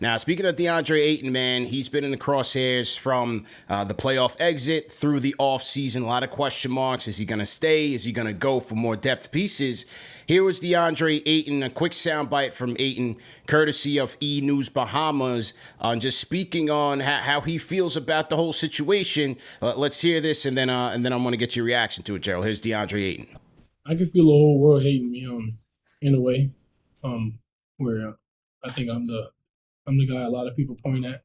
Now, speaking of Deandre Ayton, man, he's been in the crosshairs from the playoff exit through the offseason. A lot of question marks. Is he going to stay? Is he going to go for more depth pieces? Here was Deandre Ayton, a quick soundbite from Ayton, courtesy of E News Bahamas, on just speaking on how he feels about the whole situation. Let's hear this, and then I'm going to get your reaction to it, Gerald. Here's Deandre Ayton. I can feel the whole world hating me in a way, where I think I'm the guy a lot of people point at,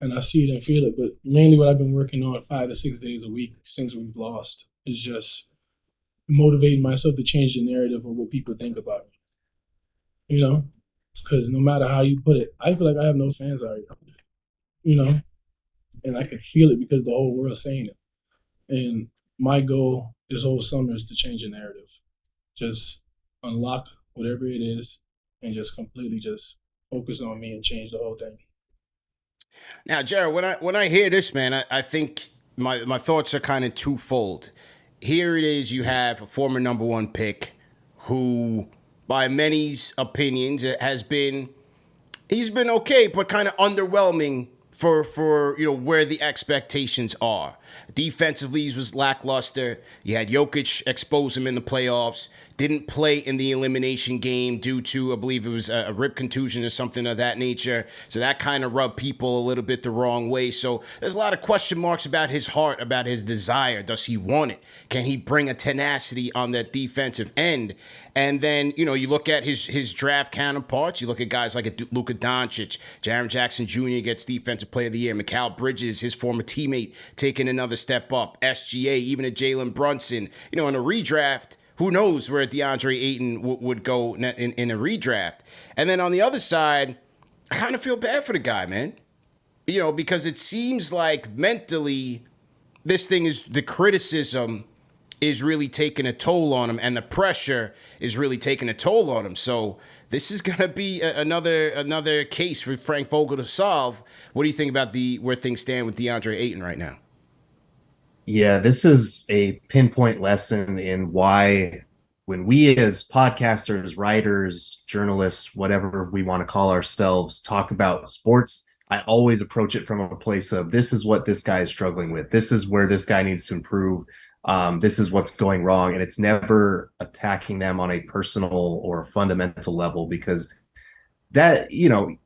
and I see it and feel it. But mainly, what I've been working on 5 to 6 days a week since we've lost is just motivating myself to change the narrative of what people think about me. Because no matter how you put it, I feel like I have no fans already. You know, and I can feel it because the whole world's saying it. And my goal this whole summer is to change the narrative, just unlock whatever it is, and just completely just focus on me and change the whole thing. Now, Jared, when I hear this, man, I think my thoughts are kind of twofold. Here it is, you have a former number one pick who, by many's opinions, he's been okay, but kind of underwhelming for where the expectations are. Defensively, he was lackluster. You had Jokic expose him in the playoffs. Didn't play in the elimination game due to, I believe it was a rib contusion or something of that nature. So that kind of rubbed people a little bit the wrong way. So there's a lot of question marks about his heart, about his desire. Does he want it? Can he bring a tenacity on that defensive end? And then, you look at his draft counterparts. You look at guys like Luka Doncic, Jaren Jackson Jr. gets Defensive Player of the Year. Mikal Bridges, his former teammate, taking another step up. SGA, even a Jalen Brunson. In a redraft, who knows where DeAndre Ayton would go in a redraft. And then on the other side, I kind of feel bad for the guy, man. Because it seems like mentally the criticism is really taking a toll on him, and the pressure is really taking a toll on him. So this is going to be another case for Frank Vogel to solve. What do you think about where things stand with DeAndre Ayton right now? Yeah, this is a pinpoint lesson in why, when we as podcasters, writers, journalists, whatever we want to call ourselves, talk about sports, I always approach it from a place of, this is what this guy is struggling with. This is where this guy needs to improve. This is what's going wrong. And it's never attacking them on a personal or fundamental level, because that,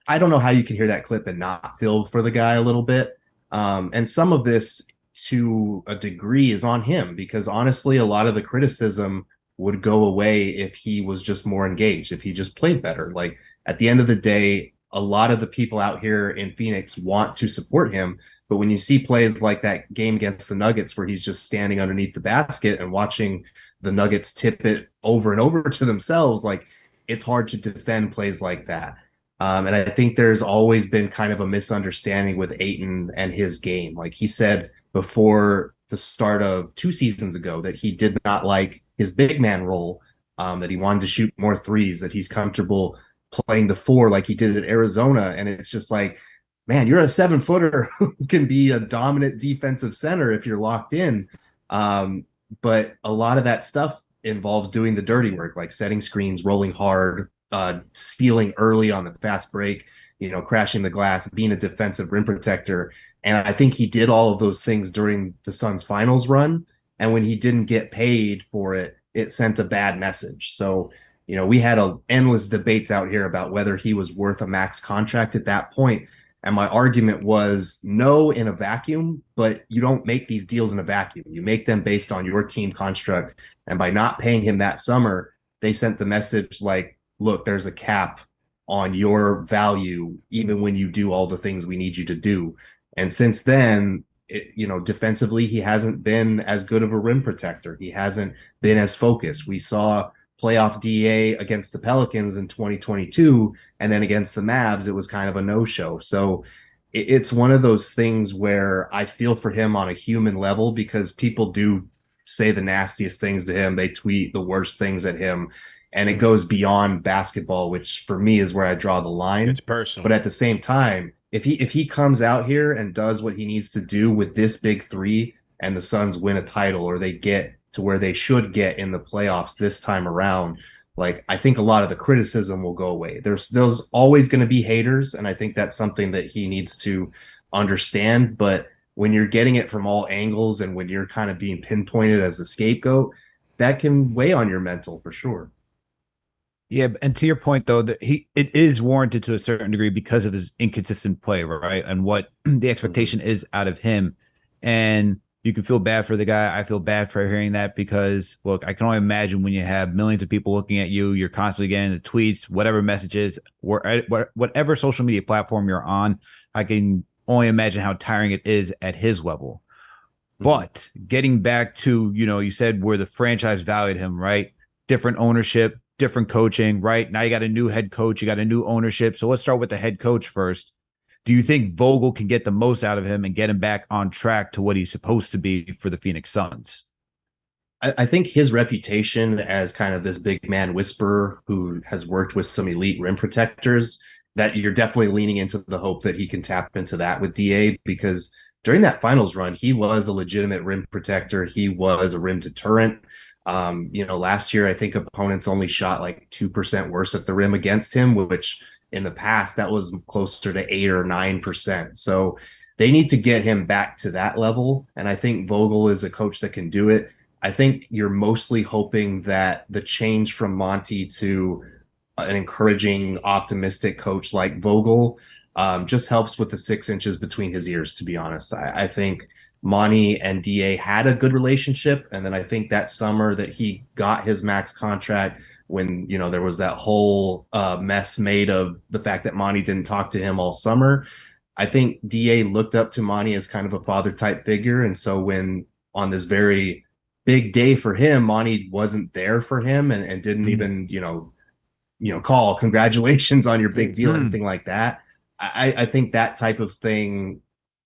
I don't know how you can hear that clip and not feel for the guy a little bit. And some of this, to a degree, is on him, because honestly, a lot of the criticism would go away if he was just more engaged, if he just played better. Like, at the end of the day, a lot of the people out here in Phoenix want to support him, but when you see plays like that game against the Nuggets where he's just standing underneath the basket and watching the Nuggets tip it over and over to themselves, like, it's hard to defend plays like that. And I think there's always been kind of a misunderstanding with Ayton and his game. Like, he said before the start of 2 seasons ago that he did not like his big man role, that he wanted to shoot more threes, that he's comfortable playing the four like he did at Arizona. And it's just like, man, you're a 7-footer who can be a dominant defensive center if you're locked in. But a lot of that stuff involves doing the dirty work, like setting screens, rolling hard, stealing early on the fast break, crashing the glass, being a defensive rim protector. And I think he did all of those things during the Suns finals run. And when he didn't get paid for it, it sent a bad message. So, we had endless debates out here about whether he was worth a max contract at that point. And my argument was no in a vacuum, but you don't make these deals in a vacuum. You make them based on your team construct. And by not paying him that summer, they sent the message like, look, there's a cap on your value, even when you do all the things we need you to do. And since then, defensively, he hasn't been as good of a rim protector. He hasn't been as focused. We saw playoff DA against the Pelicans in 2022, and then against the Mavs, it was kind of a no-show. So it's one of those things where I feel for him on a human level, because people do say the nastiest things to him. They tweet the worst things at him, and it goes beyond basketball, which for me is where I draw the line. It's personal. But at the same time, if he comes out here and does what he needs to do with this big three, and the Suns win a title, or they get to where they should get in the playoffs this time around, like I think a lot of the criticism will go away. There's always going to be haters, and I think that's something that he needs to understand. But when you're getting it from all angles and when you're kind of being pinpointed as a scapegoat, that can weigh on your mental for sure. Yeah, and to your point though, that it is warranted to a certain degree because of his inconsistent play, right? And what the expectation is out of him. And you can feel bad for the guy. I feel bad for hearing that because look, I can only imagine when you have millions of people looking at you, you're constantly getting the tweets, whatever messages, whatever social media platform you're on. I can only imagine how tiring it is at his level. But getting back to, you said where the franchise valued him, right? Different ownership, different coaching, right? Now you got a new head coach, you got a new ownership. So let's start with the head coach first. Do you think Vogel can get the most out of him and get him back on track to what he's supposed to be for the Phoenix Suns? I think his reputation as kind of this big man whisperer who has worked with some elite rim protectors, that you're definitely leaning into the hope that he can tap into that with DA, because during that finals run, he was a legitimate rim protector. He was a rim deterrent. Last year, I think opponents only shot like 2% worse at the rim against him, which in the past, that was closer to 8 or 9%. So they need to get him back to that level. And I think Vogel is a coach that can do it. I think you're mostly hoping that the change from Monty to an encouraging, optimistic coach like Vogel just helps with the 6 inches between his ears, to be honest. I think Monty and DA had a good relationship. And then I think that summer that he got his max contract, when there was that whole mess made of the fact that Monty didn't talk to him all summer, I think DA looked up to Monty as kind of a father type figure. And so when on this very big day for him, Monty wasn't there for him and didn't even call congratulations on your big deal, anything like that. I think that type of thing,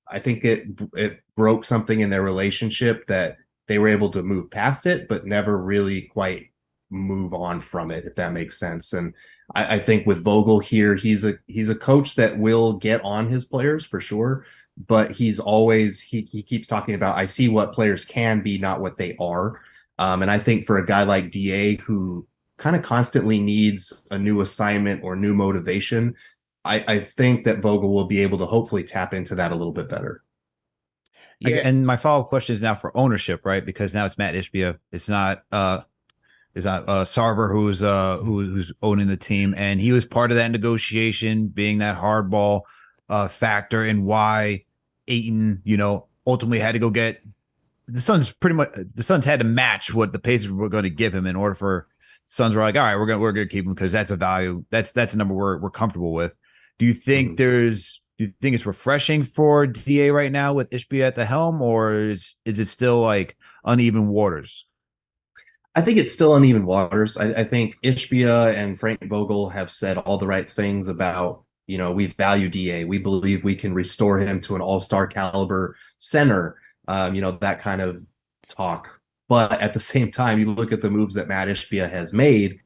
I think it broke something in their relationship that they were able to move past it, but never really quite move on from it, if that makes sense. And I think with Vogel here, he's a coach that will get on his players for sure, but he's always he keeps talking about, I see what players can be, not what they are. And I think for a guy like DA who kind of constantly needs a new assignment or new motivation, I think that Vogel will be able to hopefully tap into that a little bit better. Yeah. And my follow-up question is now for ownership, right? Because now it's Matt Ishpia. It's not Sarver who's owning the team, and he was part of that negotiation, being that hardball factor in why Ayton, ultimately had to go get the Suns. The Suns had to match what the Pacers were going to give him in order for Suns were like, all right, we're gonna keep him because that's a value, that's a number we're comfortable with. Do you think do you think it's refreshing for DA right now with Ishbia at the helm, or is it still like uneven waters? I think it's still uneven waters. I think Ishbia and Frank Vogel have said all the right things about, we value DA. We believe we can restore him to an all-star caliber center, that kind of talk. But at the same time, you look at the moves that Matt Ishbia has made,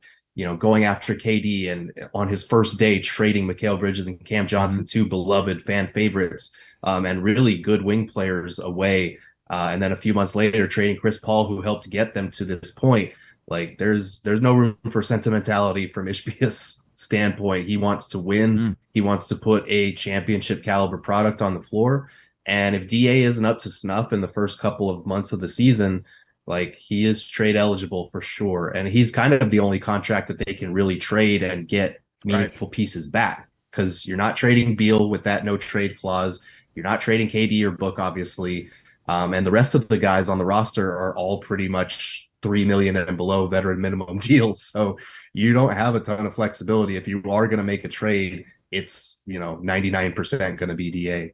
going after KD and on his first day trading Mikal Bridges and Cam Johnson, two beloved fan favorites, and really good wing players away. And then a few months later, trading Chris Paul, who helped get them to this point. Like there's no room for sentimentality from Ishbia's standpoint. He wants to win. He wants to put a championship caliber product on the floor. And if DA isn't up to snuff in the first couple of months of the season, like he is trade eligible for sure. And he's kind of the only contract that they can really trade and get meaningful pieces back, because you're not trading Beal with that no trade clause. You're not trading KD or Book, obviously. And the rest of the guys on the roster are all pretty much $3 million and below veteran minimum deals. So you don't have a ton of flexibility. If you are going to make a trade, it's 99% going to be DA.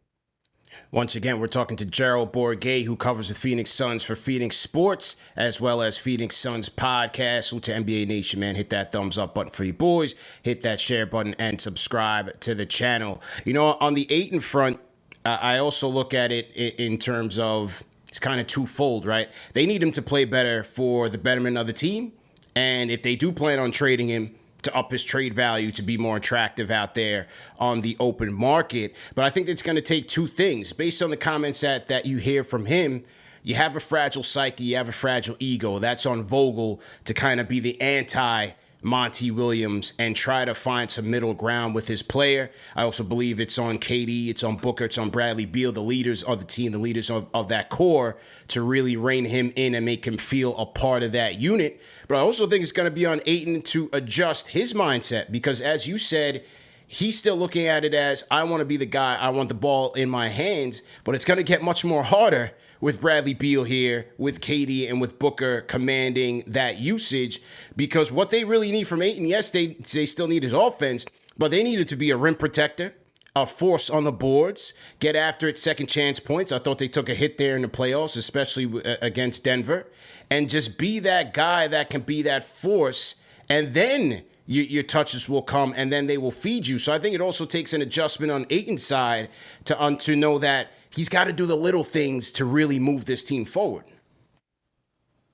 Once again, we're talking to Gerald Bourguet, who covers the Phoenix Suns for Phoenix Sports, as well as Phoenix Suns podcast. So to NBA Nation, man, hit that thumbs up button for you boys, hit that share button, and subscribe to the channel. On the Ayton front, I also look at it in terms of it's kind of twofold, right? They need him to play better for the betterment of the team. And if they do plan on trading him, to up his trade value to be more attractive out there on the open market. But I think it's going to take two things. Based on the comments that you hear from him, you have a fragile psyche, you have a fragile ego. That's on Vogel to kind of be the anti Monty Williams and try to find some middle ground with his player. I also believe it's on KD, it's on Booker, it's on Bradley Beal, the leaders of the team, the leaders of that core, to really rein him in and make him feel a part of that unit. But I also think it's going to be on Ayton to adjust his mindset because, as you said, he's still looking at it as, I want to be the guy, I want the ball in my hands, but it's going to get much more harder with Bradley Beal here, with KD, and with Booker commanding that usage, because what they really need from Ayton, yes, they still need his offense, but they needed to be a rim protector, a force on the boards, get after it, second chance points. I thought they took a hit there in the playoffs, especially against Denver, and just be that guy that can be that force, and then your touches will come, and then they will feed you. So I think it also takes an adjustment on Ayton's side to know that he's got to do the little things to really move this team forward.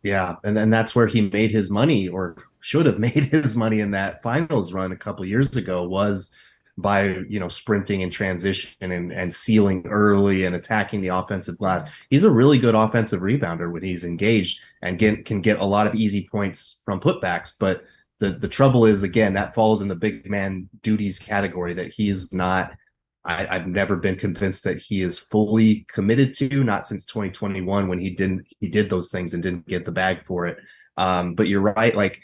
Yeah, and then that's where he made his money, or should have made his money in that finals run a couple of years ago, was by sprinting in transition and sealing early and attacking the offensive glass. He's a really good offensive rebounder when he's engaged and can get a lot of easy points from putbacks, but the trouble is, again, that falls in the big man duties category that he is not. I've never been convinced that he is fully committed to, not since 2021 when he did those things and didn't get the bag for it. But you're right, like,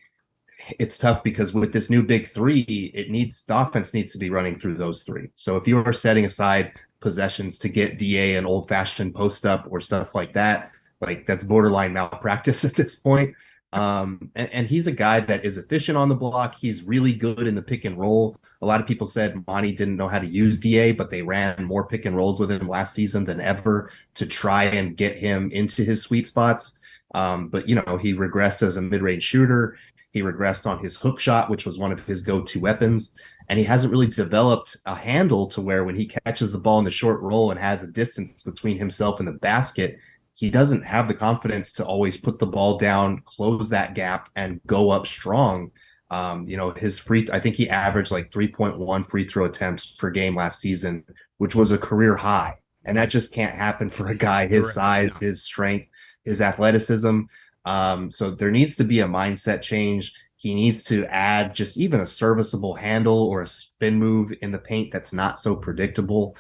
it's tough because with this new big three, the offense needs to be running through those three. So if you are setting aside possessions to get DA and old fashioned post up or stuff like that, like, that's borderline malpractice at this point. And he's a guy that is efficient on the block. He's really good in the pick and roll. A lot of people said Monty didn't know how to use DA, but they ran more pick and rolls with him last season than ever to try and get him into his sweet spots. But he regressed as a mid-range shooter. He regressed on his hook shot, which was one of his go-to weapons. And he hasn't really developed a handle to where when he catches the ball in the short roll and has a distance between himself and the basket, he doesn't have the confidence to always put the ball down, close that gap, and go up strong. I think he averaged like 3.1 free throw attempts per game last season, which was a career high. And that just can't happen for a guy his size, his strength, his athleticism. So there needs to be a mindset change. He needs to add just even a serviceable handle or a spin move in the paint that's not so predictable.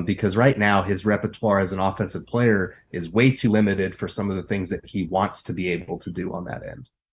Because right now his repertoire as an offensive player is way too limited for some of the things that he wants to be able to do on that end.